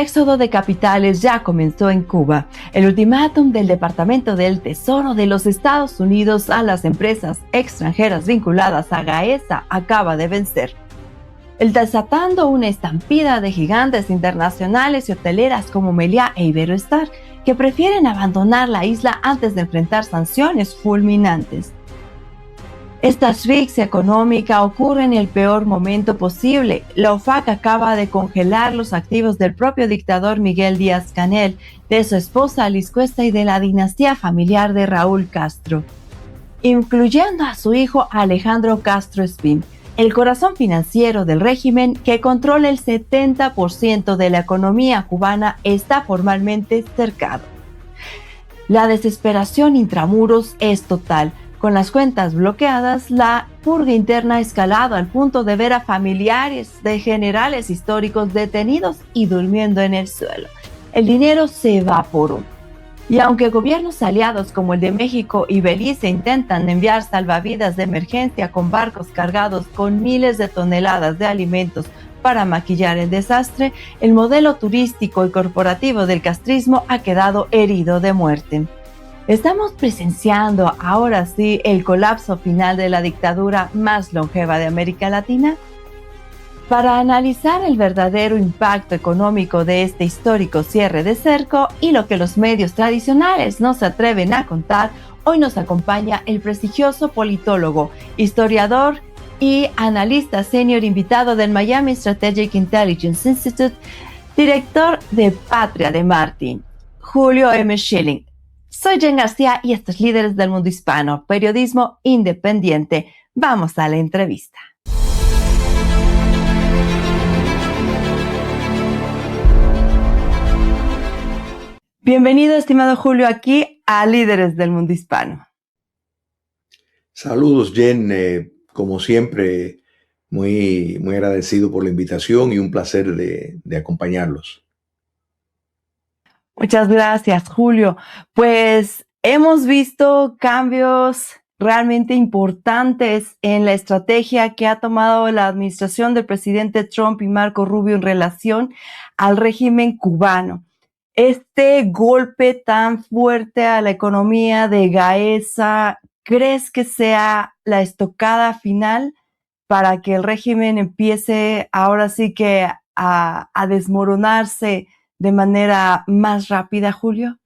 El éxodo de capitales ya comenzó en Cuba. El ultimátum del Departamento del Tesoro de los Estados Unidos a las empresas extranjeras vinculadas a Gaesa acaba de vencer, desatando una estampida de gigantes internacionales y hoteleras como Meliá e Iberoestar, que prefieren abandonar la isla antes de enfrentar sanciones fulminantes. Esta asfixia económica ocurre en el peor momento posible. La OFAC acaba de congelar los activos del propio dictador Miguel Díaz-Canel, de su esposa Alice Cuesta y de la dinastía familiar de Raúl Castro, incluyendo a su hijo Alejandro Castro Espín, el corazón financiero del régimen que controla el 70% de la economía cubana. Está formalmente cercado. La desesperación intramuros es total. Con las cuentas bloqueadas, la purga interna ha escalado al punto de ver a familiares de generales históricos detenidos y durmiendo en el suelo. El dinero se evaporó. Y aunque gobiernos aliados como el de México y Belice intentan enviar salvavidas de emergencia con barcos cargados con miles de toneladas de alimentos para maquillar el desastre, el modelo turístico y corporativo del castrismo ha quedado herido de muerte. Estamos presenciando ahora sí el colapso final de la dictadura más longeva de América Latina. Para analizar el verdadero impacto económico de este histórico cierre de cerco y lo que los medios tradicionales no se atreven a contar, hoy nos acompaña el prestigioso politólogo, historiador y analista senior invitado del Miami Strategic Intelligence Institute, director de Patria de Martin, Julio M. Schilling. Soy Jen García y estos Líderes del Mundo Hispano, periodismo independiente. Vamos a la entrevista. Bienvenido, estimado Julio, aquí a Líderes del Mundo Hispano. Saludos, Jen. Como siempre, muy agradecido por la invitación y un placer de acompañarlos. Muchas gracias, Julio. Pues hemos visto cambios realmente importantes en la estrategia que ha tomado la administración del presidente Trump y Marco Rubio en relación al régimen cubano. Este golpe tan fuerte a la economía de Gaesa, ¿crees que sea la estocada final para que el régimen empiece ahora sí que a desmoronarse de manera más rápida, Julio?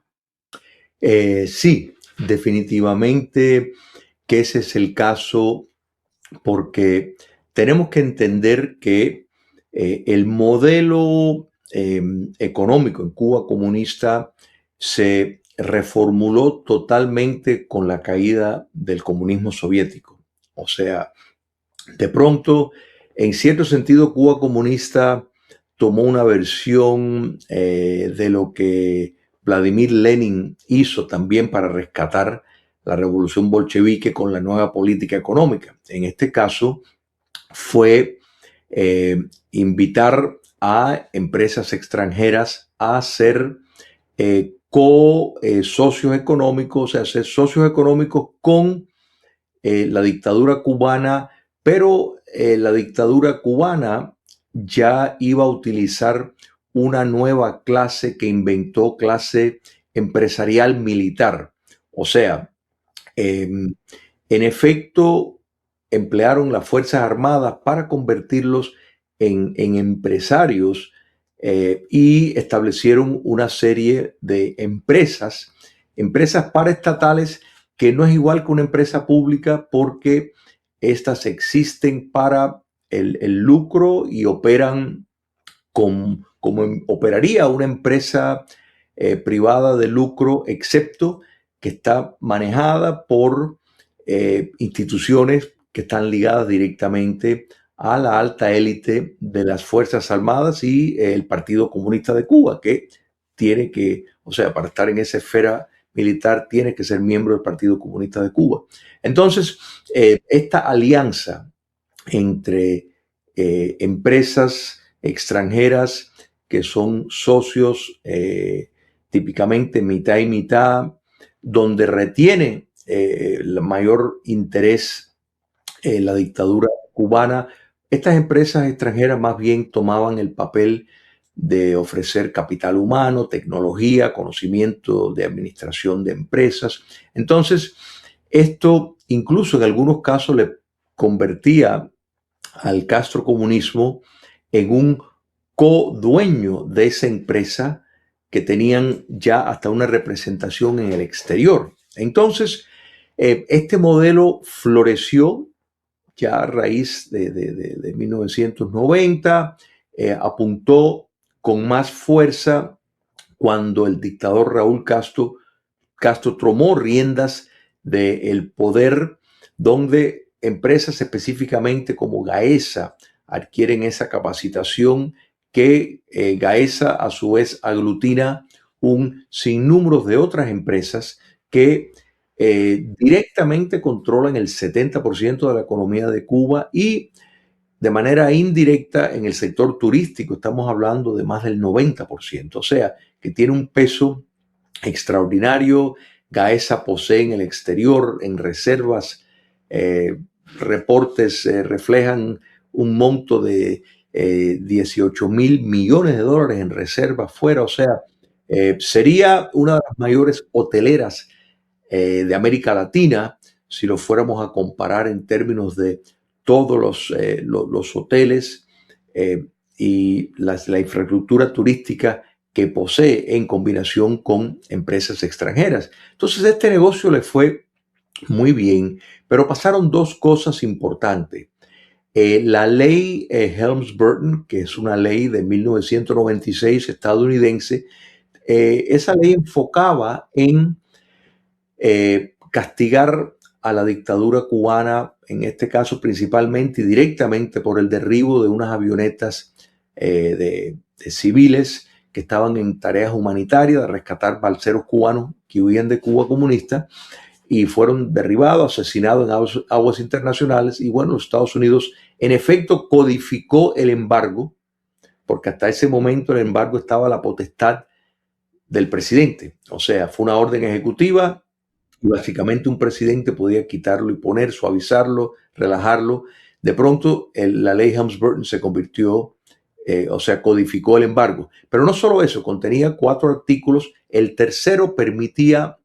Sí, definitivamente que ese es el caso, porque tenemos que entender que el modelo económico en Cuba comunista se reformuló totalmente con la caída del comunismo soviético. O sea, de pronto, en cierto sentido, Cuba comunista tomó una versión de lo que Vladimir Lenin hizo también para rescatar la revolución bolchevique con la nueva política económica. En este caso fue invitar a empresas extranjeras a ser socios económicos, o sea, ser socios económicos con la dictadura cubana, pero la dictadura cubana ya iba a utilizar una nueva clase que inventó, clase empresarial militar. O sea, en efecto, emplearon las Fuerzas Armadas para convertirlos en empresarios y establecieron una serie de empresas paraestatales, que no es igual que una empresa pública, porque estas existen para el lucro y operan como operaría una empresa privada de lucro, excepto que está manejada por instituciones que están ligadas directamente a la alta élite de las Fuerzas Armadas y el Partido Comunista de Cuba, que tiene que, o sea, para estar en esa esfera militar, tiene que ser miembro del Partido Comunista de Cuba. Entonces, esta alianza entre empresas extranjeras que son socios típicamente mitad y mitad, donde retiene el mayor interés la dictadura cubana. Estas empresas extranjeras más bien tomaban el papel de ofrecer capital humano, tecnología, conocimiento de administración de empresas. Entonces, esto incluso en algunos casos le convertía al castrocomunismo en un codueño de esa empresa que tenían ya hasta una representación en el exterior. Entonces, este modelo floreció ya a raíz de 1990, apuntó con más fuerza cuando el dictador Raúl Castro tomó riendas del poder, donde empresas específicamente como Gaesa adquieren esa capacitación que Gaesa a su vez aglutina un sinnúmero de otras empresas que directamente controlan el 70% de la economía de Cuba y de manera indirecta en el sector turístico estamos hablando de más del 90%, o sea, que tiene un peso extraordinario. Gaesa posee en el exterior, en reservas, reportes reflejan un monto de 18,000 millones de dólares en reservas fuera, o sea, sería una de las mayores hoteleras de América Latina si lo fuéramos a comparar en términos de todos los hoteles y la infraestructura turística que posee en combinación con empresas extranjeras. Entonces este negocio le fue muy bien, pero pasaron dos cosas importantes. La ley Helms-Burton, que es una ley de 1996 estadounidense, esa ley enfocaba en castigar a la dictadura cubana, en este caso principalmente y directamente por el derribo de unas avionetas de civiles que estaban en tareas humanitarias de rescatar balseros cubanos que huían de Cuba comunista y fueron derribados, asesinados en aguas internacionales. Y bueno, los Estados Unidos en efecto codificó el embargo, porque hasta ese momento el embargo estaba a la potestad del presidente. O sea, fue una orden ejecutiva y básicamente un presidente podía quitarlo y poner, suavizarlo, relajarlo. De pronto la ley Helms-Burton se convirtió, o sea, codificó el embargo. Pero no solo eso, contenía 4 artículos. El tercero permitía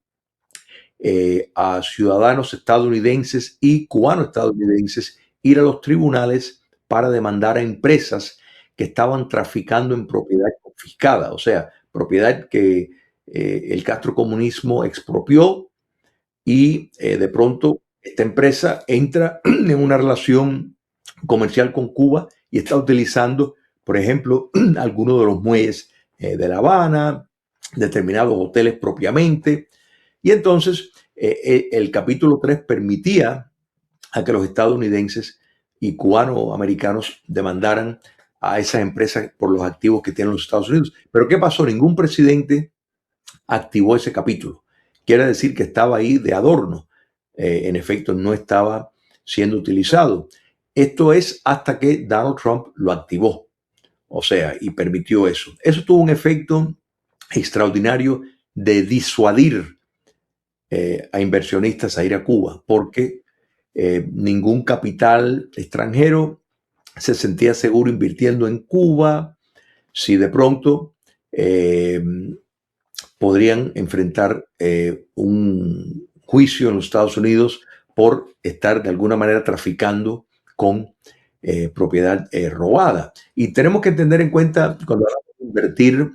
a ciudadanos estadounidenses y cubanos-estadounidenses ir a los tribunales para demandar a empresas que estaban traficando en propiedad confiscada, o sea, propiedad que el castrocomunismo expropió y de pronto esta empresa entra en una relación comercial con Cuba y está utilizando, por ejemplo, algunos de los muelles de La Habana, determinados hoteles propiamente. Y entonces el capítulo 3 permitía a que los estadounidenses y cubano-americanos demandaran a esas empresas por los activos que tienen los Estados Unidos. Pero ¿qué pasó? Ningún presidente activó ese capítulo. Quiere decir que estaba ahí de adorno. En efecto, no estaba siendo utilizado. Esto es hasta que Donald Trump lo activó. O sea, y permitió eso. Eso tuvo un efecto extraordinario de disuadir a inversionistas a ir a Cuba, porque ningún capital extranjero se sentía seguro invirtiendo en Cuba si de pronto podrían enfrentar un juicio en los Estados Unidos por estar de alguna manera traficando con propiedad robada. Y tenemos que tener en cuenta, cuando hablamos de invertir,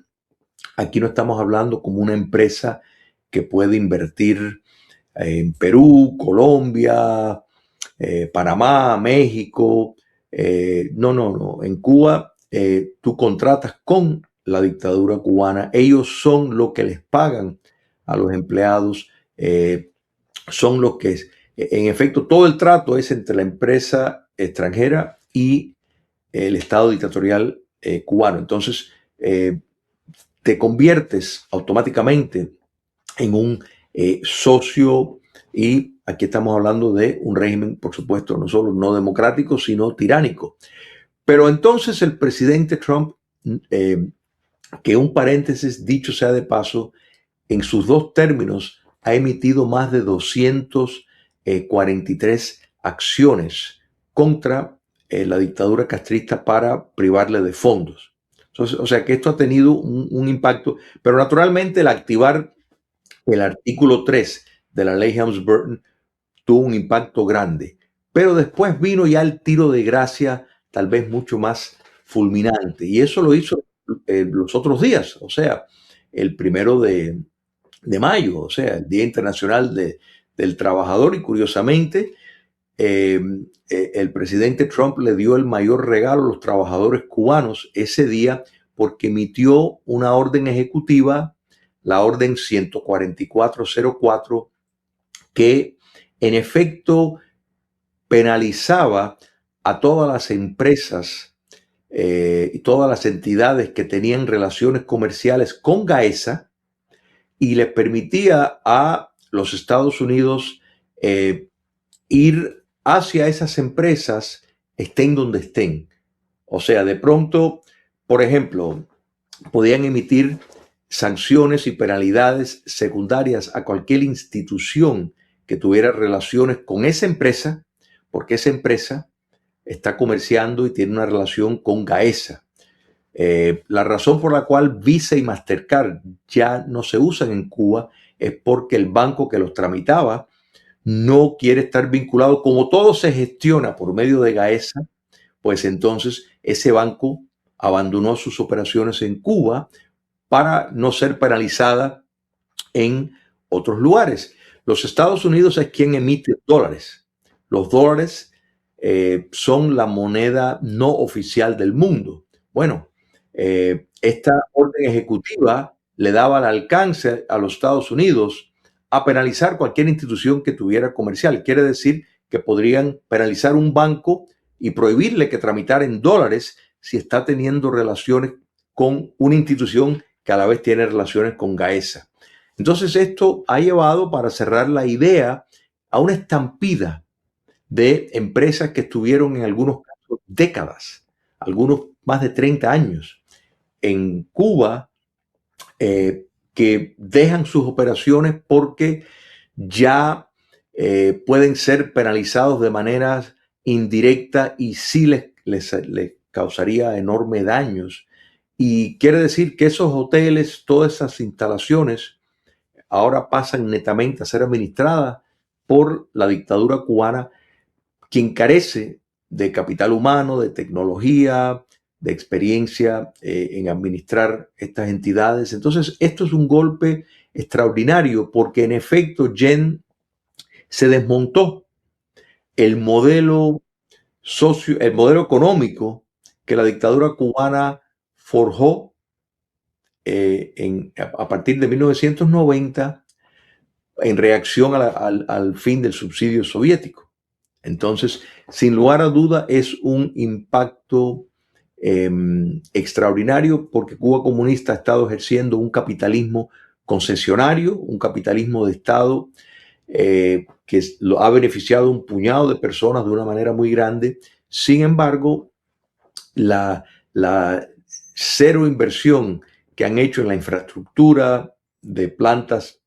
aquí no estamos hablando como una empresa que puede invertir en Perú, Colombia, Panamá, México. No. En Cuba tú contratas con la dictadura cubana. Ellos son los que les pagan a los empleados. Son los que, en efecto, todo el trato es entre la empresa extranjera y el Estado dictatorial cubano. Entonces, te conviertes automáticamente en un socio, y aquí estamos hablando de un régimen, por supuesto, no solo no democrático, sino tiránico. Pero entonces el presidente Trump, que un paréntesis dicho sea de paso, en sus 2 términos ha emitido más de 243 acciones contra la dictadura castrista para privarle de fondos. Entonces, o sea que esto ha tenido un impacto, pero naturalmente el activar el artículo 3 de la ley Helms-Burton tuvo un impacto grande. Pero después vino ya el tiro de gracia, tal vez mucho más fulminante. Y eso lo hizo los otros días, o sea, el 1 de mayo, o sea, el Día Internacional del Trabajador. Y curiosamente, eh, el presidente Trump le dio el mayor regalo a los trabajadores cubanos ese día porque emitió una orden ejecutiva, la orden 14404, que en efecto penalizaba a todas las empresas y todas las entidades que tenían relaciones comerciales con Gaesa y les permitía a los Estados Unidos ir hacia esas empresas, estén donde estén. O sea, de pronto, por ejemplo, podían emitir sanciones y penalidades secundarias a cualquier institución que tuviera relaciones con esa empresa, porque esa empresa está comerciando y tiene una relación con Gaesa. La razón por la cual Visa y Mastercard ya no se usan en Cuba es porque el banco que los tramitaba no quiere estar vinculado. Como todo se gestiona por medio de Gaesa, pues entonces ese banco abandonó sus operaciones en Cuba para no ser penalizada en otros lugares. Los Estados Unidos es quien emite dólares. Los dólares son la moneda no oficial del mundo. Bueno, esta orden ejecutiva le daba el alcance a los Estados Unidos a penalizar cualquier institución que tuviera comercial. Quiere decir que podrían penalizar un banco y prohibirle que tramitara en dólares si está teniendo relaciones con una institución que a la vez tiene relaciones con Gaesa. Entonces esto ha llevado, para cerrar la idea, a una estampida de empresas que estuvieron en algunos casos décadas, algunos más de 30 años en Cuba, que dejan sus operaciones porque ya pueden ser penalizados de manera indirecta y sí les causaría enormes daños. Y quiere decir que esos hoteles, todas esas instalaciones, ahora pasan netamente a ser administradas por la dictadura cubana, quien carece de capital humano, de tecnología, de experiencia en administrar estas entidades. Entonces, esto es un golpe extraordinario porque en efecto, Jen, se desmontó el modelo el modelo económico que la dictadura cubana forjó a partir de 1990 en reacción al fin del subsidio soviético. Entonces, sin lugar a duda, es un impacto extraordinario porque Cuba comunista ha estado ejerciendo un capitalismo concesionario, un capitalismo de Estado que lo ha beneficiado a un puñado de personas de una manera muy grande. Sin embargo, la cero inversión que han hecho en la infraestructura de plantas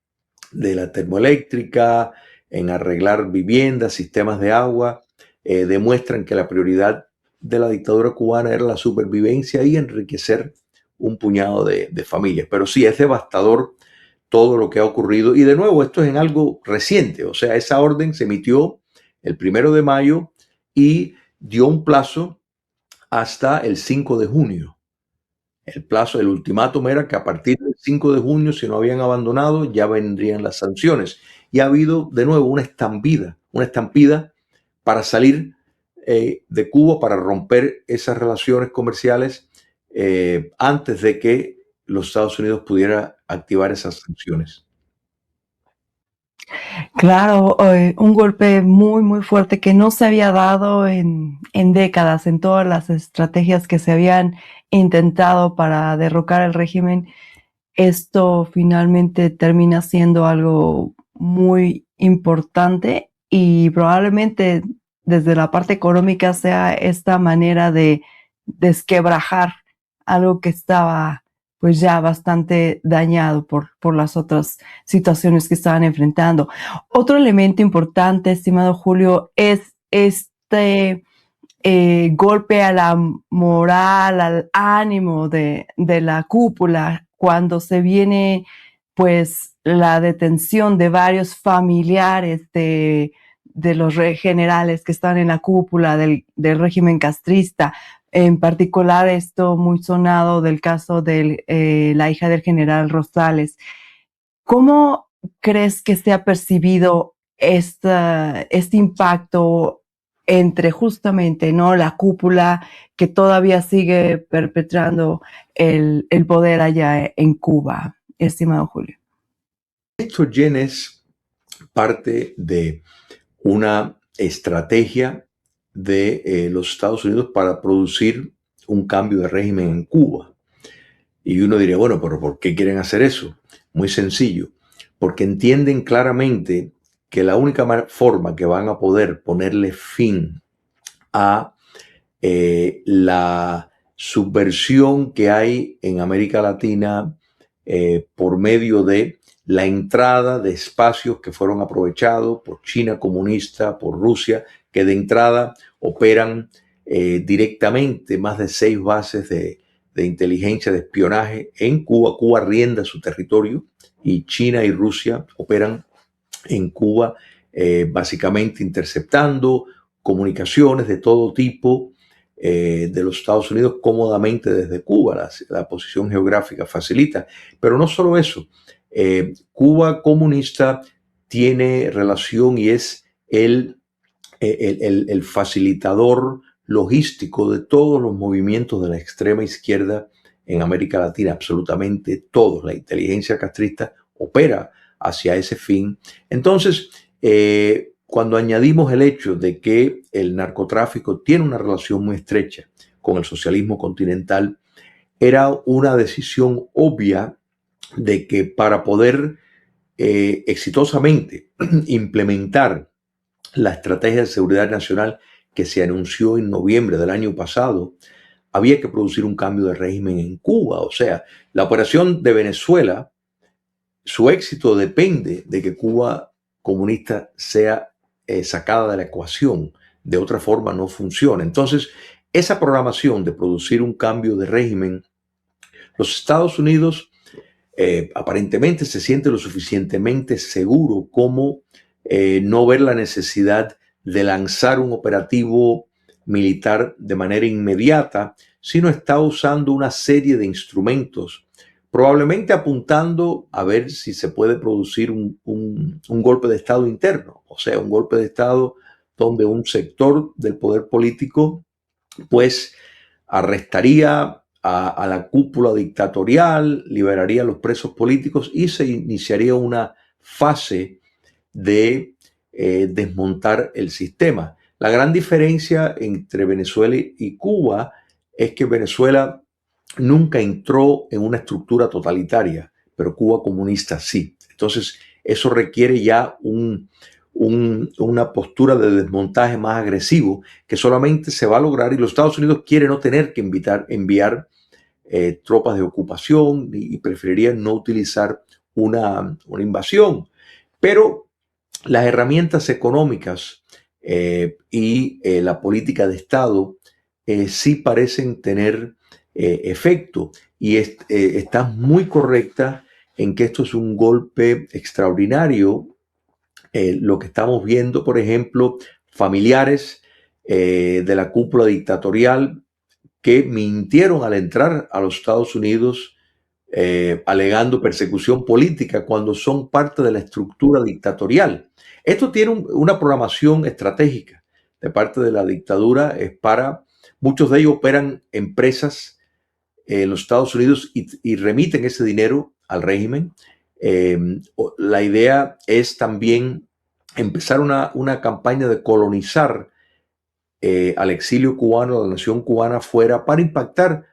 de la termoeléctrica, en arreglar viviendas, sistemas de agua, demuestran que la prioridad de la dictadura cubana era la supervivencia y enriquecer un puñado de familias. Pero sí, es devastador todo lo que ha ocurrido. Y de nuevo, esto es en algo reciente. O sea, esa orden se emitió el 1 de mayo y dio un plazo hasta el 5 de junio. El plazo, el ultimátum era que a partir del 5 de junio, si no habían abandonado, ya vendrían las sanciones. Y ha habido de nuevo una estampida para salir de Cuba, para romper esas relaciones comerciales antes de que los Estados Unidos pudiera activar esas sanciones. Claro, un golpe muy, muy fuerte que no se había dado en décadas, en todas las estrategias que se habían intentado para derrocar el régimen. Esto finalmente termina siendo algo muy importante y probablemente desde la parte económica sea esta manera de desquebrajar algo que estaba pues ya bastante dañado por las otras situaciones que estaban enfrentando. Otro elemento importante, estimado Julio, es golpe a la moral, al ánimo de la cúpula cuando se viene pues la detención de varios familiares de los generales que están en la cúpula del régimen castrista. En particular, esto muy sonado del caso de la hija del general Rosales. ¿Cómo crees que se ha percibido este impacto entre justamente, ¿no?, la cúpula que todavía sigue perpetrando el poder allá en Cuba, estimado Julio? Esto, Jen, es parte de una estrategia de los Estados Unidos para producir un cambio de régimen en Cuba. Y uno diría, bueno, pero ¿por qué quieren hacer eso? Muy sencillo, porque entienden claramente que la única forma que van a poder ponerle fin a la subversión que hay en América Latina por medio de la entrada de espacios que fueron aprovechados por China comunista, por Rusia, que de entrada operan directamente más de 6 bases de inteligencia, de espionaje en Cuba. Cuba rienda su territorio y China y Rusia operan en Cuba básicamente interceptando comunicaciones de todo tipo de los Estados Unidos cómodamente desde Cuba. La posición geográfica facilita. Pero no solo eso. Cuba comunista tiene relación y es el facilitador logístico de todos los movimientos de la extrema izquierda en América Latina, absolutamente todos. La inteligencia castrista opera hacia ese fin. Entonces, cuando añadimos el hecho de que el narcotráfico tiene una relación muy estrecha con el socialismo continental, era una decisión obvia de que para poder exitosamente implementar la estrategia de seguridad nacional que se anunció en noviembre del año pasado, había que producir un cambio de régimen en Cuba. O sea, la operación de Venezuela, su éxito depende de que Cuba comunista sea sacada de la ecuación. De otra forma no funciona. Entonces, esa programación de producir un cambio de régimen, los Estados Unidos aparentemente se siente lo suficientemente seguro como no ver la necesidad de lanzar un operativo militar de manera inmediata, sino está usando una serie de instrumentos, probablemente apuntando a ver si se puede producir un golpe de Estado interno, o sea, un golpe de Estado donde un sector del poder político pues arrestaría a la cúpula dictatorial, liberaría a los presos políticos y se iniciaría una fase de desmontar el sistema. La gran diferencia entre Venezuela y Cuba es que Venezuela nunca entró en una estructura totalitaria, pero Cuba comunista sí. Entonces, eso requiere ya una postura de desmontaje más agresivo que solamente se va a lograr, y los Estados Unidos quieren no tener que enviar tropas de ocupación y preferirían no utilizar una invasión. Pero las herramientas económicas y la política de Estado sí parecen tener efecto, y está muy correcta en que esto es un golpe extraordinario. Lo que estamos viendo, por ejemplo, familiares de la cúpula dictatorial que mintieron al entrar a los Estados Unidos alegando persecución política cuando son parte de la estructura dictatorial. Esto tiene una programación estratégica de parte de la dictadura. Muchos de ellos operan empresas en los Estados Unidos y remiten ese dinero al régimen. La idea es también empezar una campaña de colonizar al exilio cubano, a la nación cubana fuera, para impactar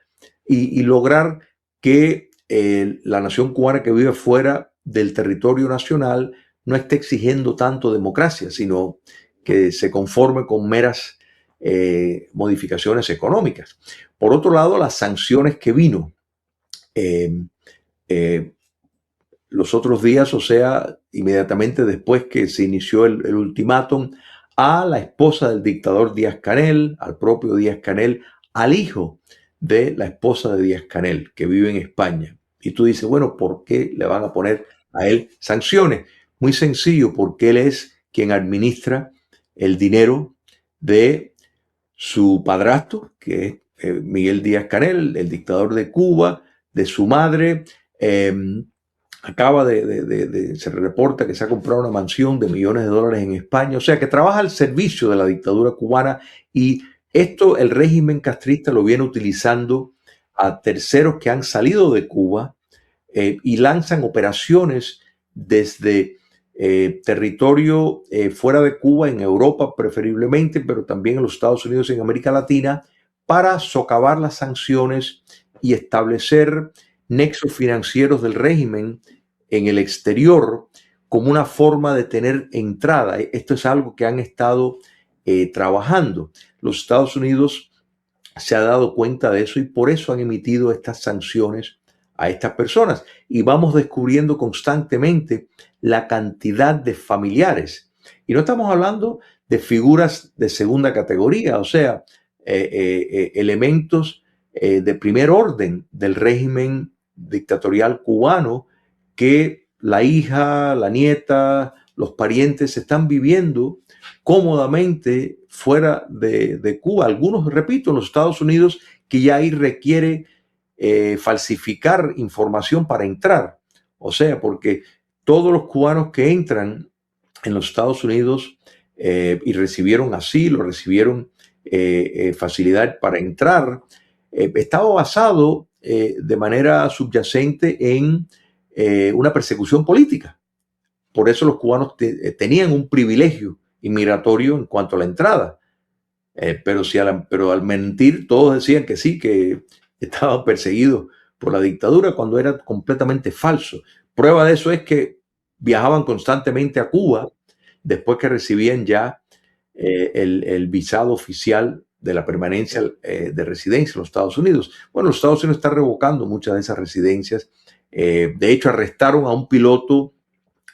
y lograr que la nación cubana que vive fuera del territorio nacional no esté exigiendo tanto democracia, sino que se conforme con meras modificaciones económicas. Por otro lado, las sanciones que vino los otros días, o sea, inmediatamente después que se inició el ultimátum, a la esposa del dictador Díaz-Canel, al propio Díaz-Canel, al hijo de la esposa de Díaz-Canel, que vive en España. Y tú dices, bueno, ¿por qué le van a poner a él sanciones? Muy sencillo, porque él es quien administra el dinero de su padrastro, que es Miguel Díaz-Canel, el dictador de Cuba, de su madre. Se reporta que se ha comprado una mansión de millones de dólares en España, o sea que trabaja al servicio de la dictadura cubana, y esto el régimen castrista lo viene utilizando a terceros que han salido de Cuba y lanzan operaciones desde territorio fuera de Cuba, en Europa preferiblemente, pero también en los Estados Unidos y en América Latina, para socavar las sanciones y establecer nexos financieros del régimen en el exterior como una forma de tener entrada. Esto es algo que han estado trabajando. Los Estados Unidos se ha dado cuenta de eso y por eso han emitido estas sanciones a estas personas. Y vamos descubriendo constantemente la cantidad de familiares. Y no estamos hablando de figuras de segunda categoría, o sea, elementos de primer orden del régimen dictatorial cubano, que la hija, la nieta, los parientes están viviendo cómodamente fuera de Cuba. Algunos, repito, en los Estados Unidos, que ya ahí requiere falsificar información para entrar. O sea, porque todos los cubanos que entran en los Estados Unidos y recibieron asilo, recibieron facilidad para entrar, estaba basado de manera subyacente en una persecución política. Por eso los cubanos tenían un privilegio inmigratorio en cuanto a la entrada. Pero al mentir todos decían que sí, que estaban perseguidos por la dictadura, cuando era completamente falso. Prueba de eso es que viajaban constantemente a Cuba después que recibían ya el visado oficial de la permanencia de residencia en los Estados Unidos. Bueno, los Estados Unidos están revocando muchas de esas residencias. De hecho, arrestaron a un piloto,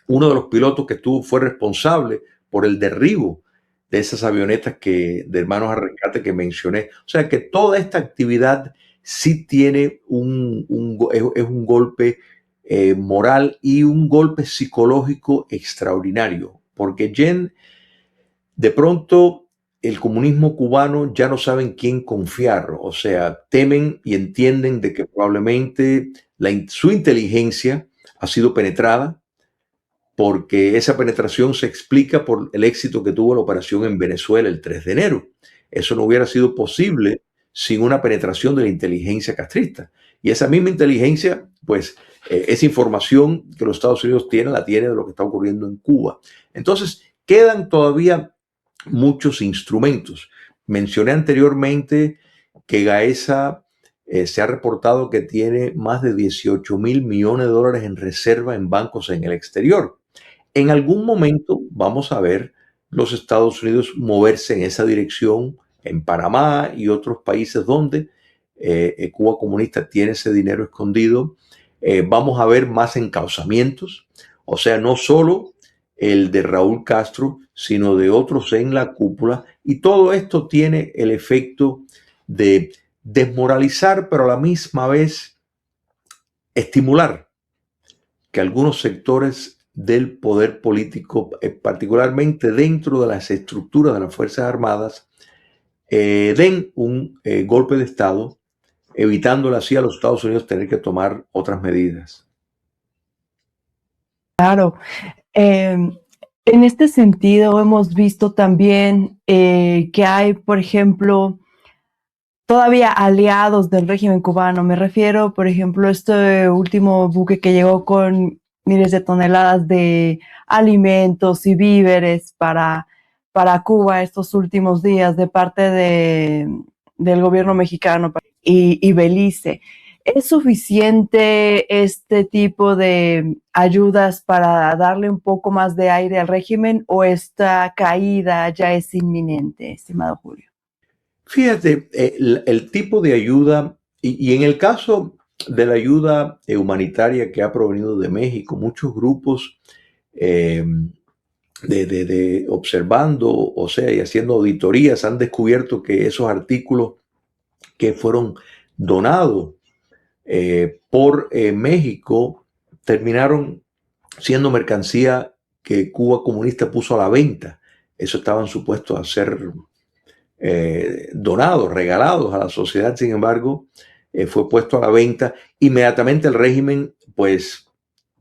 uno de los pilotos que fue responsable por el derribo de esas avionetas de hermanos a rescate que mencioné. O sea que toda esta actividad sí tiene es un golpe moral y un golpe psicológico extraordinario, porque de pronto el comunismo cubano ya no saben quién confiar, o sea, temen y entienden de que probablemente su inteligencia ha sido penetrada, porque esa penetración se explica por el éxito que tuvo la operación en Venezuela el 3 de enero. Eso no hubiera sido posible sin una penetración de la inteligencia castrista. Y esa misma inteligencia, pues, esa información que los Estados Unidos tienen, la tiene de lo que está ocurriendo en Cuba. Entonces, quedan todavía muchos instrumentos. Mencioné anteriormente que Gaesa se ha reportado que tiene más de 18,000 millones de dólares en reserva en bancos en el exterior. En algún momento vamos a ver los Estados Unidos moverse en esa dirección, en Panamá y otros países donde Cuba comunista tiene ese dinero escondido. Vamos a ver más encauzamientos, o sea, no solo el de Raúl Castro, sino de otros en la cúpula. Y todo esto tiene el efecto de desmoralizar, pero a la misma vez estimular que algunos sectores del poder político, particularmente dentro de las estructuras de las Fuerzas Armadas, den un golpe de Estado, evitándole así a los Estados Unidos tener que tomar otras medidas. Claro. En este sentido, hemos visto también que hay, por ejemplo, todavía aliados del régimen cubano. Me refiero, por ejemplo, a este último buque que llegó con miles de toneladas de alimentos y víveres para Cuba estos últimos días de parte del gobierno mexicano y Belice. ¿Es suficiente este tipo de ayudas para darle un poco más de aire al régimen o esta caída ya es inminente, estimado Julio? Fíjate, el tipo de ayuda, y en el caso de la ayuda humanitaria que ha provenido de México, muchos grupos de observando, o sea, y haciendo auditorías, han descubierto que esos artículos que fueron donados por México terminaron siendo mercancía que Cuba comunista puso a la venta. Eso estaban supuestos a ser donados, regalados a la sociedad. Sin embargo, fue puesto a la venta. Inmediatamente el régimen pues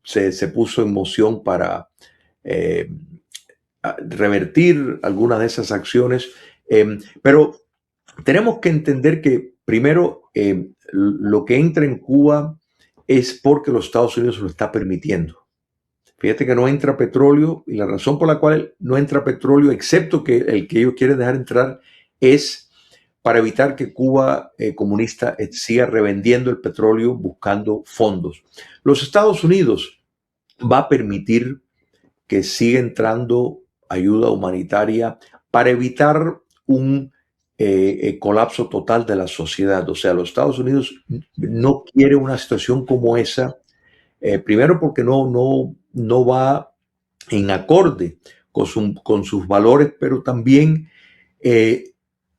se puso en moción para eh, revertir algunas de esas acciones. Pero tenemos que entender que primero lo que entra en Cuba es porque los Estados Unidos lo está permitiendo. Fíjate que no entra petróleo y la razón por la cual no entra petróleo, excepto que el que ellos quieren dejar entrar, es para evitar que Cuba comunista siga revendiendo el petróleo buscando fondos. Los Estados Unidos va a permitir que siga entrando ayuda humanitaria para evitar un colapso total de la sociedad. O sea, los Estados Unidos no quiere una situación como esa, primero porque no va en acorde con sus valores, pero también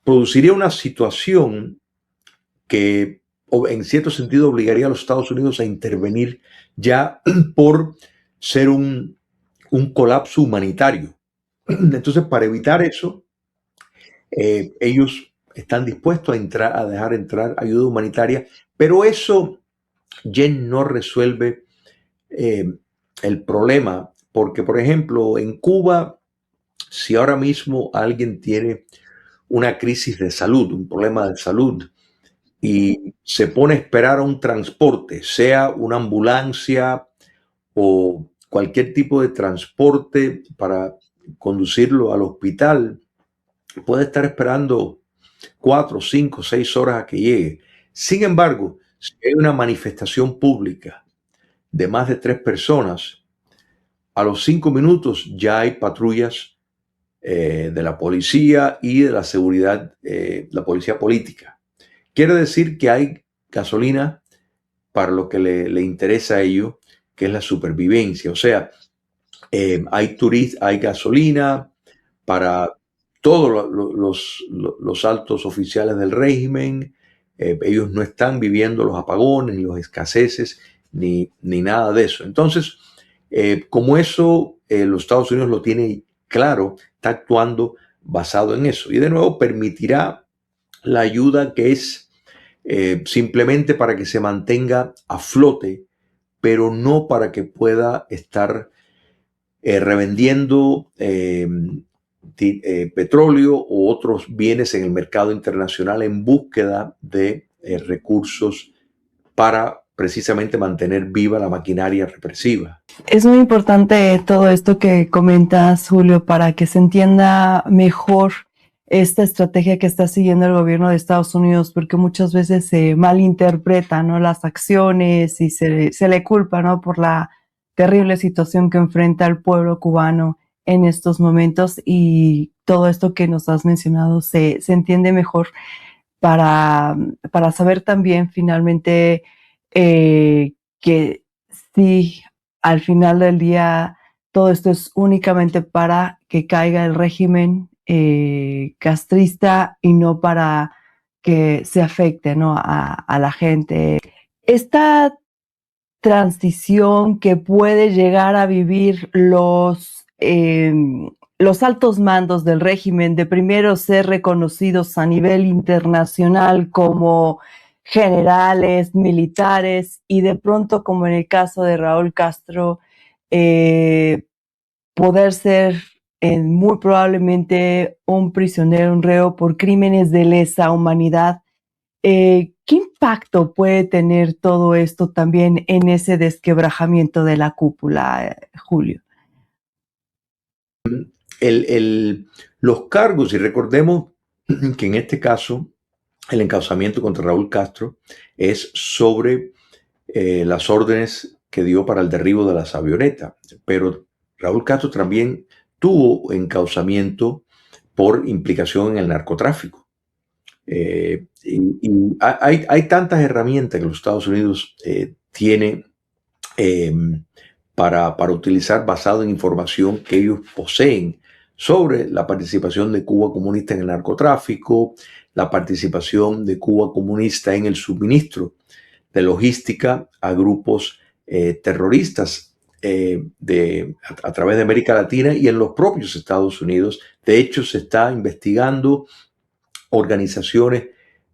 produciría una situación que en cierto sentido obligaría a los Estados Unidos a intervenir ya por ser un colapso humanitario. Entonces, para evitar eso, ellos están dispuestos a dejar entrar ayuda humanitaria, pero eso ya no resuelve eh, el problema, porque, por ejemplo, en Cuba, si ahora mismo alguien tiene una crisis de salud, un problema de salud, y se pone a esperar a un transporte, sea una ambulancia o cualquier tipo de transporte para conducirlo al hospital, puede estar esperando 4, 5, 6 horas a que llegue. Sin embargo, si hay una manifestación pública de más de 3 personas, a los 5 minutos ya hay patrullas de la policía y de la seguridad, la policía política. Quiere decir que hay gasolina para lo que le interesa a ellos, que es la supervivencia. O sea, hay gasolina para todos los altos oficiales del régimen. Ellos no están viviendo los apagones, ni los escaseces, ni nada de eso. Entonces, como eso los Estados Unidos lo tiene claro, está actuando basado en eso. Y de nuevo permitirá la ayuda que es simplemente para que se mantenga a flote, pero no para que pueda estar revendiendo petróleo u otros bienes en el mercado internacional en búsqueda de recursos para precisamente mantener viva la maquinaria represiva. Es muy importante todo esto que comentas, Julio, para que se entienda mejor esta estrategia que está siguiendo el gobierno de Estados Unidos, porque muchas veces se malinterpretan, ¿no?, las acciones y se le culpa, ¿no?, por la terrible situación que enfrenta el pueblo cubano en estos momentos, y todo esto que nos has mencionado se entiende mejor para saber también finalmente que sí, al final del día todo esto es únicamente para que caiga el régimen castrista y no para que se afecte, ¿no?, a la gente. Esta transición que puede llegar a vivir los altos mandos del régimen, de primero ser reconocidos a nivel internacional como generales, militares, y de pronto, como en el caso de Raúl Castro, poder ser muy probablemente un prisionero, un reo por crímenes de lesa humanidad. ¿Qué impacto puede tener todo esto también en ese desquebrajamiento de la cúpula, Julio? Los cargos, y recordemos que en este caso el encauzamiento contra Raúl Castro es sobre las órdenes que dio para el derribo de las avionetas, pero Raúl Castro también tuvo encauzamiento por implicación en el narcotráfico. Y hay tantas herramientas que los Estados Unidos tiene para utilizar basado en información que ellos poseen sobre la participación de Cuba comunista en el narcotráfico, la participación de Cuba comunista en el suministro de logística a grupos terroristas a través de América Latina y en los propios Estados Unidos. De hecho, se está investigando organizaciones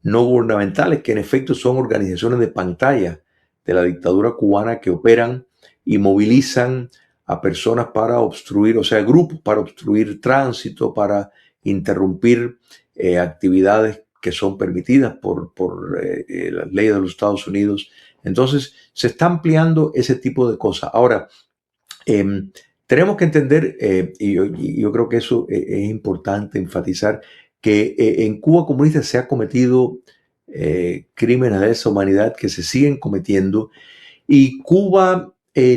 no gubernamentales que en efecto son organizaciones de pantalla de la dictadura cubana que operan y movilizan a personas para obstruir, o sea, grupos para obstruir tránsito, para interrumpir actividades que son permitidas por las leyes de los Estados Unidos. Entonces, se está ampliando ese tipo de cosas. Ahora, tenemos que entender, y yo creo que eso es importante enfatizar, que en Cuba comunista se ha cometido crímenes de lesa humanidad que se siguen cometiendo y Cuba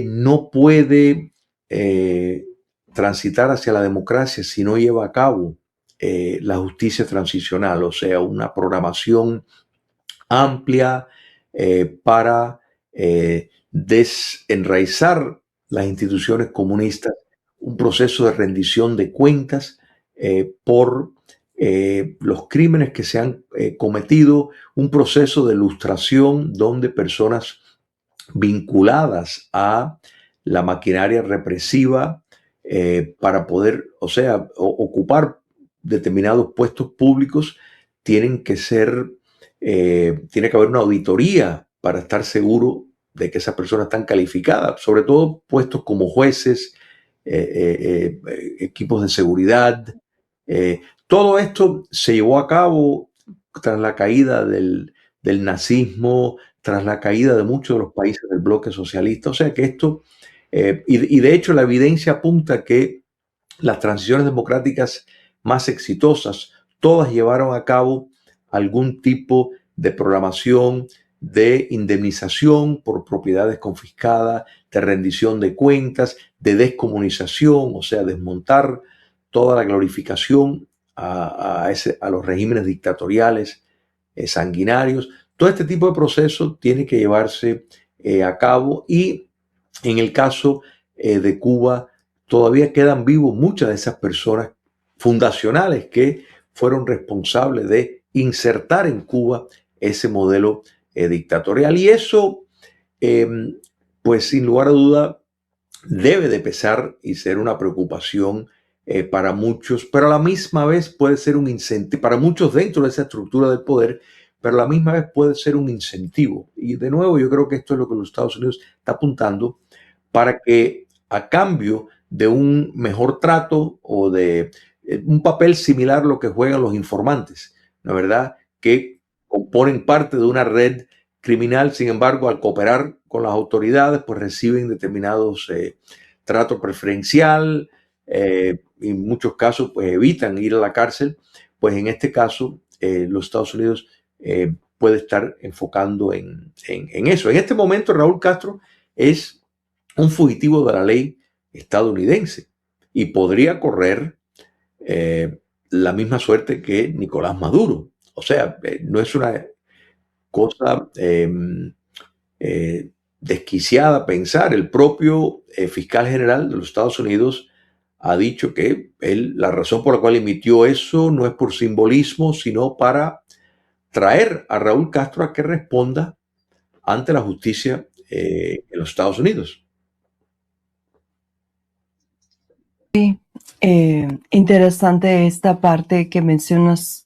no puede transitar hacia la democracia si no lleva a cabo la justicia transicional, o sea, una programación amplia para desenraizar las instituciones comunistas, un proceso de rendición de cuentas por los crímenes que se han cometido, un proceso de lustración donde personas vinculadas a la maquinaria represiva para poder, o sea, ocupar determinados puestos públicos, tienen que ser, tiene que haber una auditoría para estar seguro de que esas personas están calificadas, sobre todo puestos como jueces, equipos de seguridad. Todo esto se llevó a cabo tras la caída del nazismo, tras la caída de muchos de los países del bloque socialista. O sea que esto, y de hecho la evidencia apunta que las transiciones democráticas más exitosas, todas llevaron a cabo algún tipo de programación de indemnización por propiedades confiscadas, de rendición de cuentas, de descomunización, o sea, desmontar toda la glorificación a los regímenes dictatoriales sanguinarios. Todo este tipo de procesos tiene que llevarse a cabo y en el caso de Cuba todavía quedan vivos muchas de esas personas fundacionales que fueron responsables de insertar en Cuba ese modelo dictatorial. Y eso, pues sin lugar a duda, debe de pesar y ser una preocupación para muchos, pero a la misma vez puede ser un incentivo, para muchos dentro de esa estructura del poder, pero a la misma vez puede ser un incentivo. Y de nuevo, yo creo que esto es lo que los Estados Unidos está apuntando para que a cambio de un mejor trato o de un papel similar a lo que juegan los informantes, ¿no es verdad? Que componen parte de una red criminal, sin embargo, al cooperar con las autoridades, pues reciben determinados trato preferencial, en muchos casos, pues evitan ir a la cárcel, pues en este caso, los Estados Unidos puede estar enfocando en eso. En este momento, Raúl Castro es un fugitivo de la ley estadounidense y podría correr la misma suerte que Nicolás Maduro. O sea, no es una cosa desquiciada pensar. El propio fiscal general de los Estados Unidos ha dicho que la razón por la cual emitió eso no es por simbolismo, sino para traer a Raúl Castro a que responda ante la justicia en los Estados Unidos. Interesante esta parte que mencionas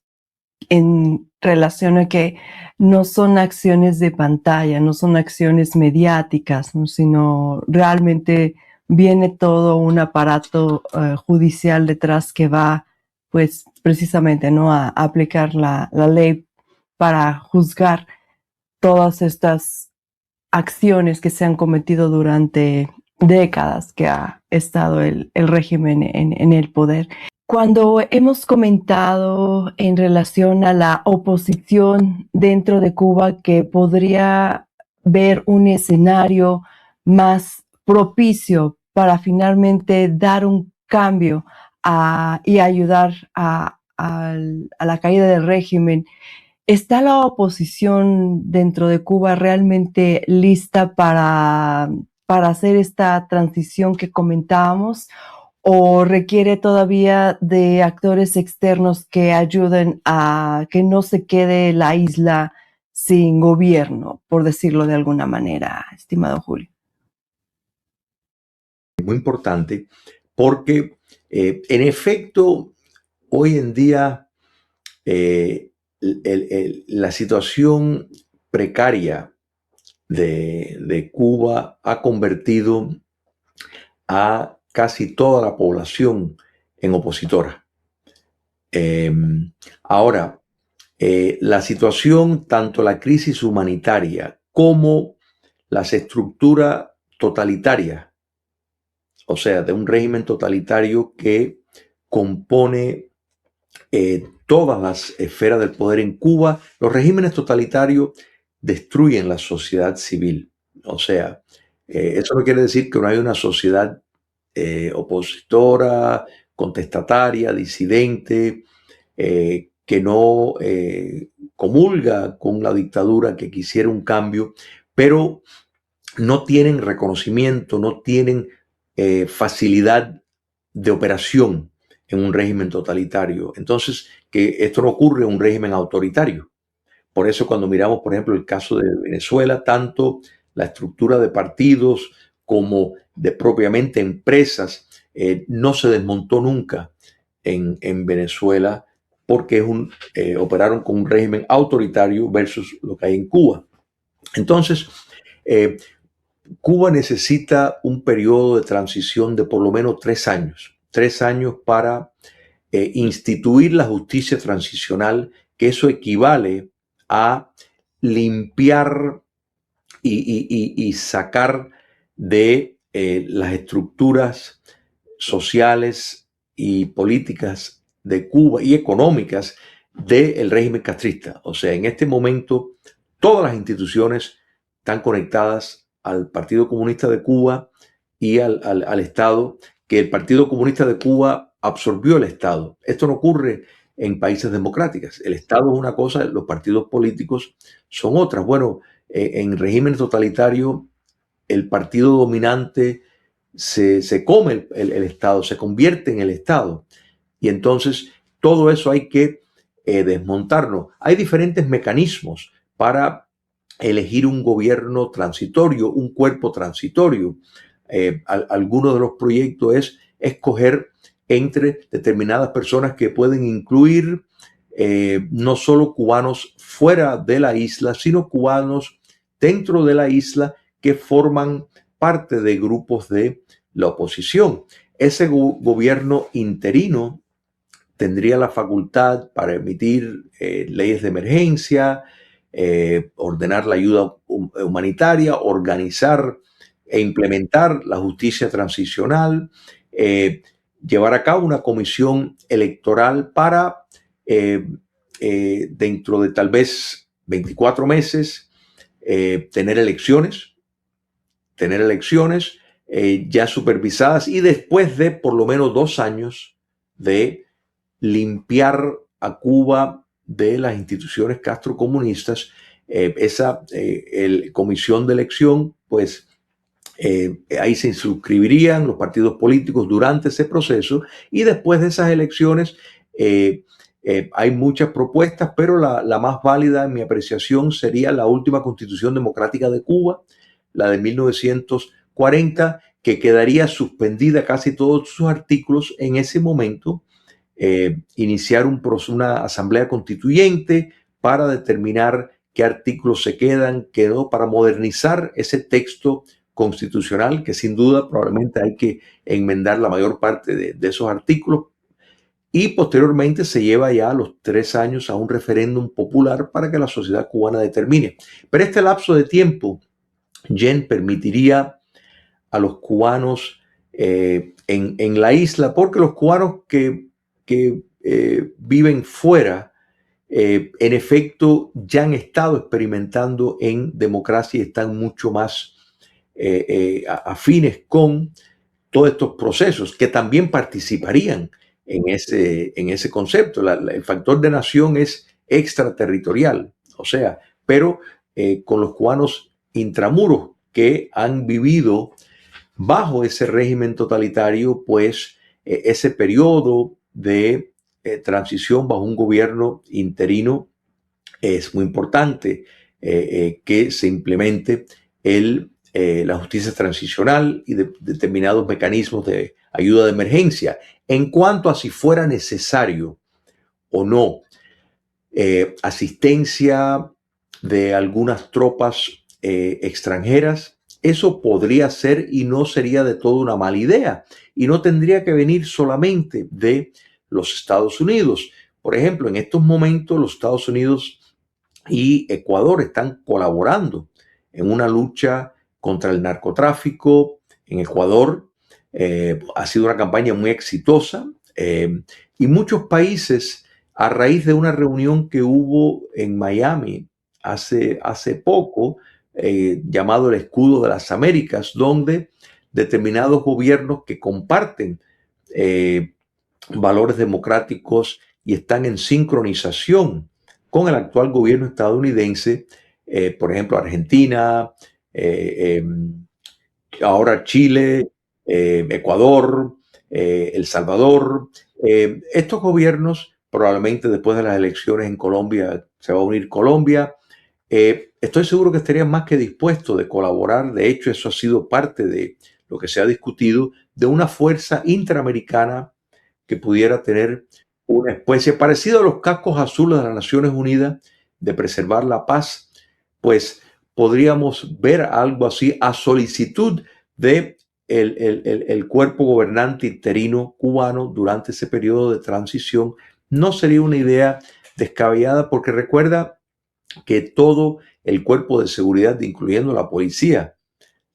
en relación a que no son acciones de pantalla, no son acciones mediáticas, ¿no? Sino realmente viene todo un aparato judicial detrás que va, pues, precisamente, ¿no? A aplicar la ley para juzgar todas estas acciones que se han cometido durante décadas que ha estado el régimen en el poder. Cuando hemos comentado en relación a la oposición dentro de Cuba que podría ver un escenario más propicio para finalmente dar un cambio y ayudar a la caída del régimen, ¿está la oposición dentro de Cuba realmente lista para para hacer esta transición que comentábamos, o requiere todavía de actores externos que ayuden a que no se quede la isla sin gobierno, por decirlo de alguna manera, estimado Julio? Muy importante porque, en efecto, hoy en día la situación precaria de Cuba ha convertido a casi toda la población en opositora. Ahora, la situación, tanto la crisis humanitaria como las estructuras totalitarias, o sea, de un régimen totalitario que compone todas las esferas del poder en Cuba, los regímenes totalitarios destruyen la sociedad civil. O sea, eso no quiere decir que no hay una sociedad opositora, contestataria, disidente, que no comulga con la dictadura, que quisiera un cambio, pero no tienen reconocimiento, no tienen facilidad de operación en un régimen totalitario. Entonces, que esto no ocurre en un régimen autoritario. Por eso cuando miramos, por ejemplo, el caso de Venezuela, tanto la estructura de partidos como de propiamente empresas no se desmontó nunca en Venezuela porque operaron con un régimen autoritario versus lo que hay en Cuba. Entonces, eh, Cuba necesita un periodo de transición de por lo menos 3 años para instituir la justicia transicional, que eso equivale a limpiar y sacar de las estructuras sociales y políticas de Cuba y económicas del régimen castrista. O sea, en este momento todas las instituciones están conectadas al Partido Comunista de Cuba y al Estado, que el Partido Comunista de Cuba absorbió el Estado. Esto no ocurre en países democráticos. El Estado es una cosa, los partidos políticos son otras. Bueno, en regímenes totalitarios, el partido dominante se come el Estado, se convierte en el Estado. Y entonces todo eso hay que desmontarlo. Hay diferentes mecanismos para elegir un gobierno transitorio, un cuerpo transitorio. Alguno de los proyectos es escoger entre determinadas personas que pueden incluir no solo cubanos fuera de la isla, sino cubanos dentro de la isla que forman parte de grupos de la oposición. Ese gobierno interino tendría la facultad para emitir leyes de emergencia, ordenar la ayuda humanitaria, organizar e implementar la justicia transicional, llevar a cabo una comisión electoral para, dentro de tal vez 24 meses, tener elecciones ya supervisadas y después de por lo menos 2 años de limpiar a Cuba de las instituciones castrocomunistas. Esa comisión de elección, pues ahí se inscribirían los partidos políticos durante ese proceso y después de esas elecciones hay muchas propuestas, pero la más válida en mi apreciación sería la última constitución democrática de Cuba, la de 1940, que quedaría suspendida casi todos sus artículos en ese momento. Iniciar una asamblea constituyente para determinar qué artículos se quedan, qué no, para modernizar ese texto constitucional, que sin duda probablemente hay que enmendar la mayor parte de esos artículos, y posteriormente se lleva ya a los 3 años a un referéndum popular para que la sociedad cubana determine. Pero este lapso de tiempo, Jen, permitiría a los cubanos en la isla, porque los cubanos que viven fuera, en efecto, ya han estado experimentando en democracia y están mucho más afines con todos estos procesos, que también participarían en ese concepto. El factor de nación es extraterritorial, o sea, pero con los cubanos intramuros que han vivido bajo ese régimen totalitario, pues ese periodo de transición bajo un gobierno interino es muy importante que se implemente la justicia transicional y determinados mecanismos de ayuda de emergencia. En cuanto a si fuera necesario o no asistencia de algunas tropas extranjeras, eso podría ser y no sería de todo una mala idea. Y no tendría que venir solamente de los Estados Unidos. Por ejemplo, en estos momentos los Estados Unidos y Ecuador están colaborando en una lucha contra el narcotráfico en Ecuador. Ha sido una campaña muy exitosa y muchos países, a raíz de una reunión que hubo en Miami hace poco, llamado el Escudo de las Américas, donde determinados gobiernos que comparten valores democráticos y están en sincronización con el actual gobierno estadounidense, por ejemplo, Argentina, eh, ahora Chile, Ecuador, El Salvador. Estos gobiernos, probablemente después de las elecciones en Colombia, se va a unir Colombia. Estoy seguro que estarían más que dispuestos de colaborar. De hecho, eso ha sido parte de lo que se ha discutido, de una fuerza interamericana que pudiera tener una especie parecida a los cascos azules de las Naciones Unidas de preservar la paz, pues podríamos ver algo así a solicitud de el cuerpo gobernante interino cubano durante ese periodo de transición. No sería una idea descabellada, porque recuerda que todo el cuerpo de seguridad, incluyendo la policía,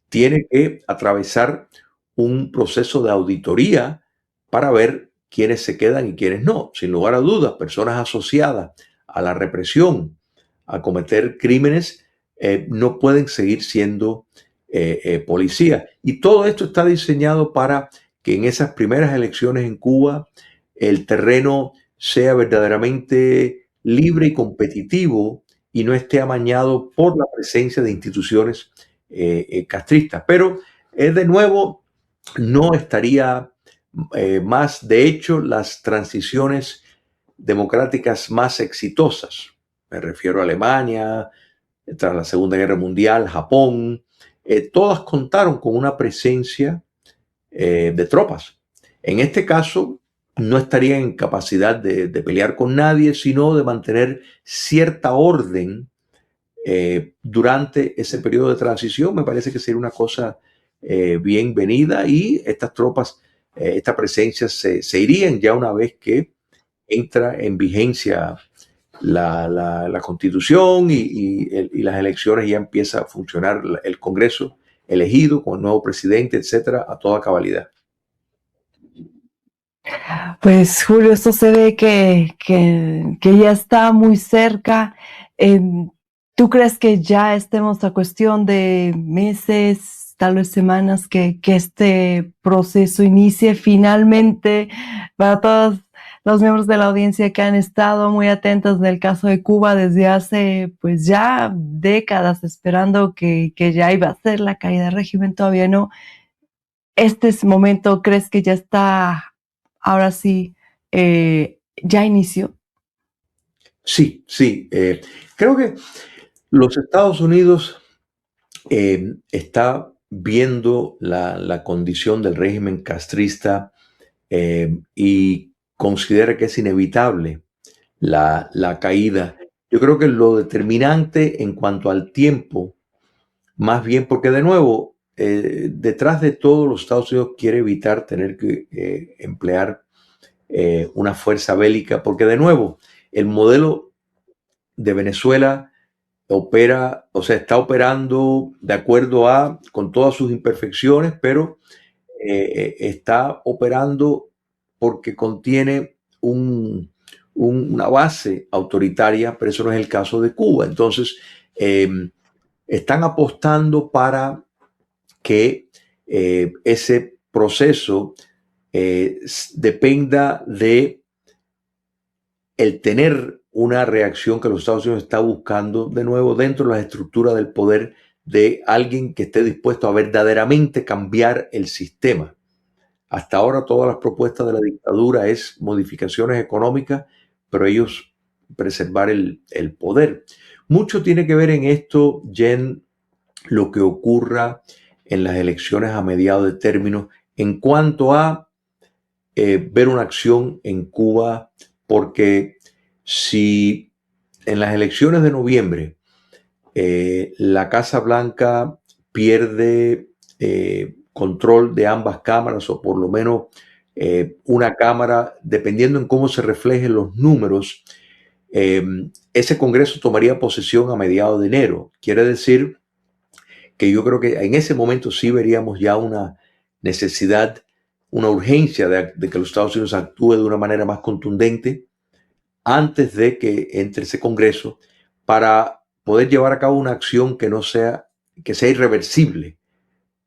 tiene que atravesar un proceso de auditoría para ver quiénes se quedan y quiénes no. Sin lugar a dudas, personas asociadas a la represión, a cometer crímenes, no pueden seguir siendo policías. Y todo esto está diseñado para que en esas primeras elecciones en Cuba el terreno sea verdaderamente libre y competitivo y no esté amañado por la presencia de instituciones castristas. Pero de nuevo, no estaría más. De hecho, las transiciones democráticas más exitosas, me refiero a Alemania, tras la Segunda Guerra Mundial, Japón, todas contaron con una presencia de tropas. En este caso, no estarían en capacidad de pelear con nadie, sino de mantener cierta orden durante ese periodo de transición. Me parece que sería una cosa bienvenida, y estas tropas, esta presencia se irían ya una vez que entra en vigencia la constitución y las elecciones, ya empieza a funcionar el Congreso elegido con el nuevo presidente, etcétera, a toda cabalidad. Pues Julio, esto se ve que ya está muy cerca. ¿Tú crees que ya estemos a cuestión de meses, tal vez semanas, que este proceso inicie finalmente? Para todos los miembros de la audiencia que han estado muy atentos del caso de Cuba desde hace pues ya décadas, esperando que ya iba a ser la caída del régimen, todavía no. ¿Este momento crees que ya está, ahora sí, ya inició? Sí, sí. Creo que los Estados Unidos está viendo la condición del régimen castrista y considera que es inevitable la caída. Yo creo que lo determinante en cuanto al tiempo, más bien, porque de nuevo, detrás de todo, los Estados Unidos quiere evitar tener que emplear una fuerza bélica, porque de nuevo, el modelo de Venezuela opera, o sea, está operando de acuerdo con todas sus imperfecciones, pero está operando porque contiene una base autoritaria, pero eso no es el caso de Cuba. Entonces, están apostando para que ese proceso dependa de el tener una reacción que los Estados Unidos está buscando de nuevo dentro de la estructura del poder de alguien que esté dispuesto a verdaderamente cambiar el sistema. Hasta ahora todas las propuestas de la dictadura es modificaciones económicas, pero ellos preservar el poder. Mucho tiene que ver en esto, Jen, lo que ocurra en las elecciones a mediados de término en cuanto a ver una acción en Cuba, porque si en las elecciones de noviembre la Casa Blanca pierde control de ambas cámaras, o por lo menos una cámara, dependiendo en cómo se reflejen los números, ese Congreso tomaría posesión a mediados de enero. Quiere decir que yo creo que en ese momento sí veríamos ya una necesidad, una urgencia de que los Estados Unidos actúe de una manera más contundente antes de que entre ese Congreso para poder llevar a cabo una acción que no sea, que sea irreversible,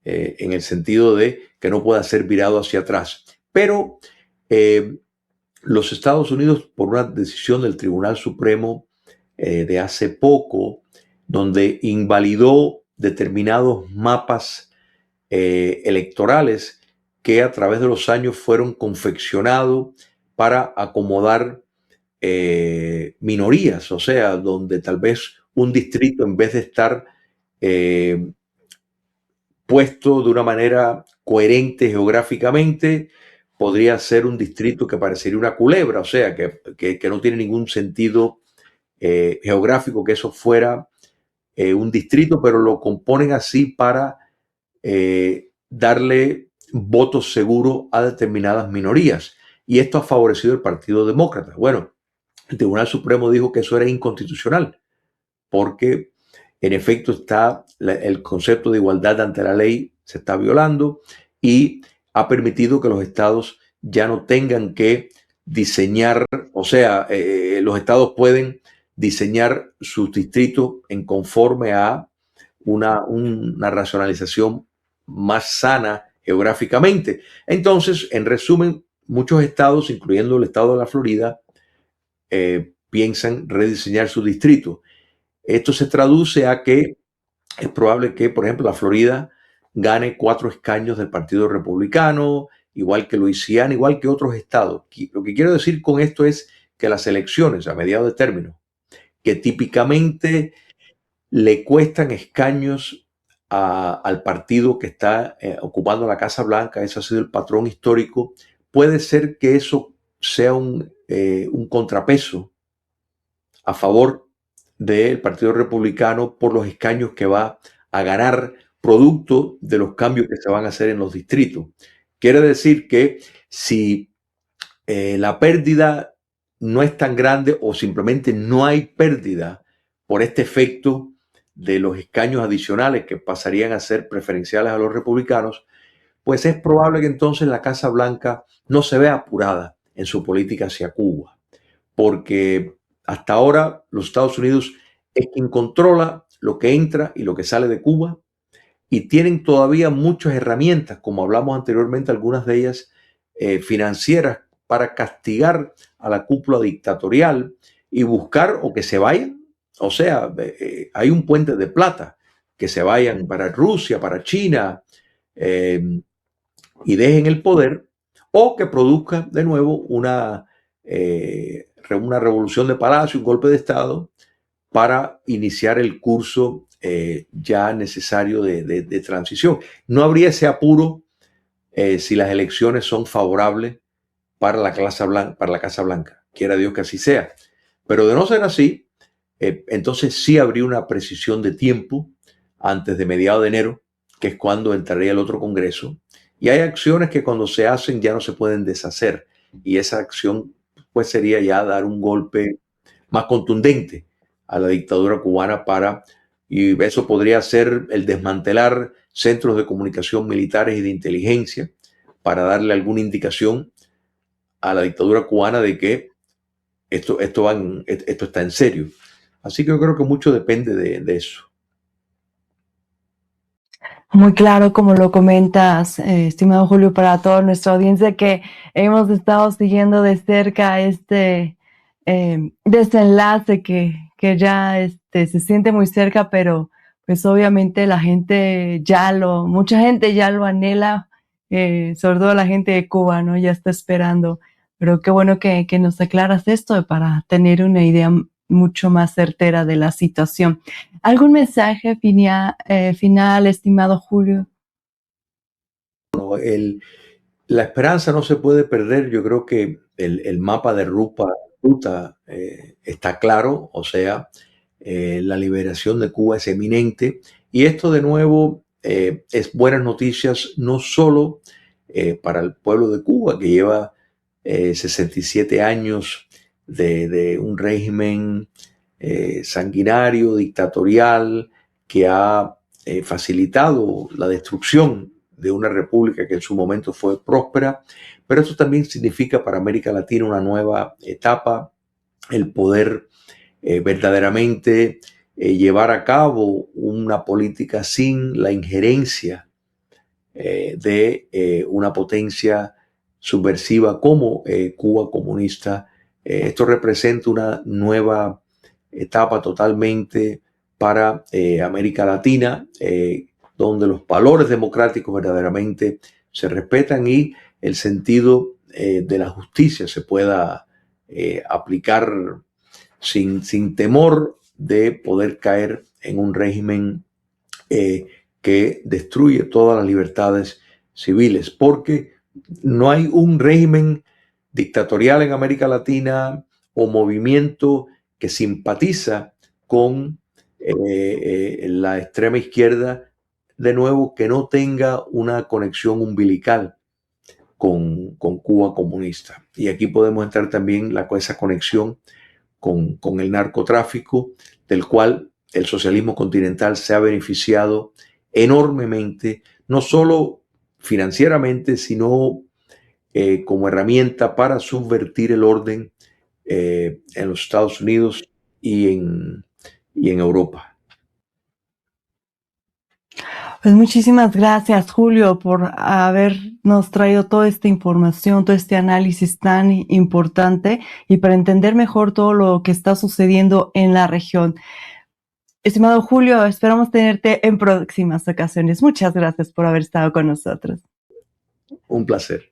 en el sentido de que no pueda ser virado hacia atrás. Pero los Estados Unidos, por una decisión del Tribunal Supremo de hace poco, donde invalidó determinados mapas electorales que a través de los años fueron confeccionados para acomodar minorías, o sea, donde tal vez un distrito, en vez de estar puesto de una manera coherente geográficamente, podría ser un distrito que parecería una culebra, o sea, que no tiene ningún sentido geográfico que eso fuera un distrito, pero lo componen así para darle votos seguros a determinadas minorías. Y esto ha favorecido el Partido Demócrata. Bueno, el Tribunal Supremo dijo que eso era inconstitucional, porque en efecto está el concepto de igualdad ante la ley se está violando y ha permitido que los estados ya no tengan que diseñar, o sea, los estados pueden diseñar sus distritos en conforme a una racionalización más sana geográficamente. Entonces, en resumen, muchos estados, incluyendo el estado de la Florida, piensan rediseñar su distrito. Esto se traduce a que es probable que, por ejemplo, la Florida gane 4 escaños del Partido Republicano, igual que Luisiana, igual que otros estados. Lo que quiero decir con esto es que las elecciones a mediados de término, que típicamente le cuestan escaños al partido que está ocupando la Casa Blanca, ese ha sido el patrón histórico, puede ser que eso sea un contrapeso a favor del Partido Republicano por los escaños que va a ganar producto de los cambios que se van a hacer en los distritos. Quiere decir que si la pérdida no es tan grande o simplemente no hay pérdida por este efecto de los escaños adicionales que pasarían a ser preferenciales a los republicanos, pues es probable que entonces la Casa Blanca no se vea apurada en su política hacia Cuba, porque hasta ahora los Estados Unidos es quien controla lo que entra y lo que sale de Cuba, y tienen todavía muchas herramientas, como hablamos anteriormente, algunas de ellas financieras, para castigar a la cúpula dictatorial y buscar o que se vayan. O sea, hay un puente de plata, que se vayan para Rusia, para China, y dejen el poder, o que produzca de nuevo una revolución de palacio, un golpe de Estado, para iniciar el curso ya necesario de transición. No habría ese apuro si las elecciones son favorables para la Casa Blanca. Quiera Dios que así sea. Pero de no ser así, entonces sí habría una precisión de tiempo antes de mediados de enero, que es cuando entraría el otro Congreso. Y hay acciones que cuando se hacen ya no se pueden deshacer. Y esa acción pues sería ya dar un golpe más contundente a la dictadura cubana y eso podría ser el desmantelar centros de comunicación militares y de inteligencia para darle alguna indicación a la dictadura cubana de que esto está en serio. Así que yo creo que mucho depende de eso. Muy claro, como lo comentas, estimado Julio, para toda nuestra audiencia que hemos estado siguiendo de cerca este desenlace que ya se siente muy cerca, pero pues obviamente mucha gente ya lo anhela, sobre todo la gente de Cuba, ¿no? Ya está esperando. Pero qué bueno que nos aclaras esto para tener una idea mucho más certera de la situación. ¿Algún mensaje final, estimado Julio? No, la esperanza no se puede perder. Yo creo que el mapa de ruta está claro, o sea, la liberación de Cuba es eminente. Y esto de nuevo es buenas noticias, no solo para el pueblo de Cuba, que lleva 67 años de un régimen sanguinario, dictatorial, que ha facilitado la destrucción de una república que en su momento fue próspera, pero esto también significa para América Latina una nueva etapa, el poder verdaderamente llevar a cabo una política sin la injerencia de una potencia subversiva como Cuba comunista. Esto representa una nueva etapa totalmente para América Latina, donde los valores democráticos verdaderamente se respetan y el sentido de la justicia se pueda aplicar sin temor de poder caer en un régimen que destruye todas las libertades civiles, porque no hay un régimen dictatorial en América Latina o movimiento que simpatiza con la extrema izquierda, de nuevo, que no tenga una conexión umbilical con Cuba comunista. Y aquí podemos entrar también esa conexión con el narcotráfico, del cual el socialismo continental se ha beneficiado enormemente, no solo financieramente, sino como herramienta para subvertir el orden en los Estados Unidos y en Europa. Pues muchísimas gracias, Julio, por habernos traído toda esta información, todo este análisis tan importante y para entender mejor todo lo que está sucediendo en la región. Estimado Julio, esperamos tenerte en próximas ocasiones. Muchas gracias por haber estado con nosotros. Un placer.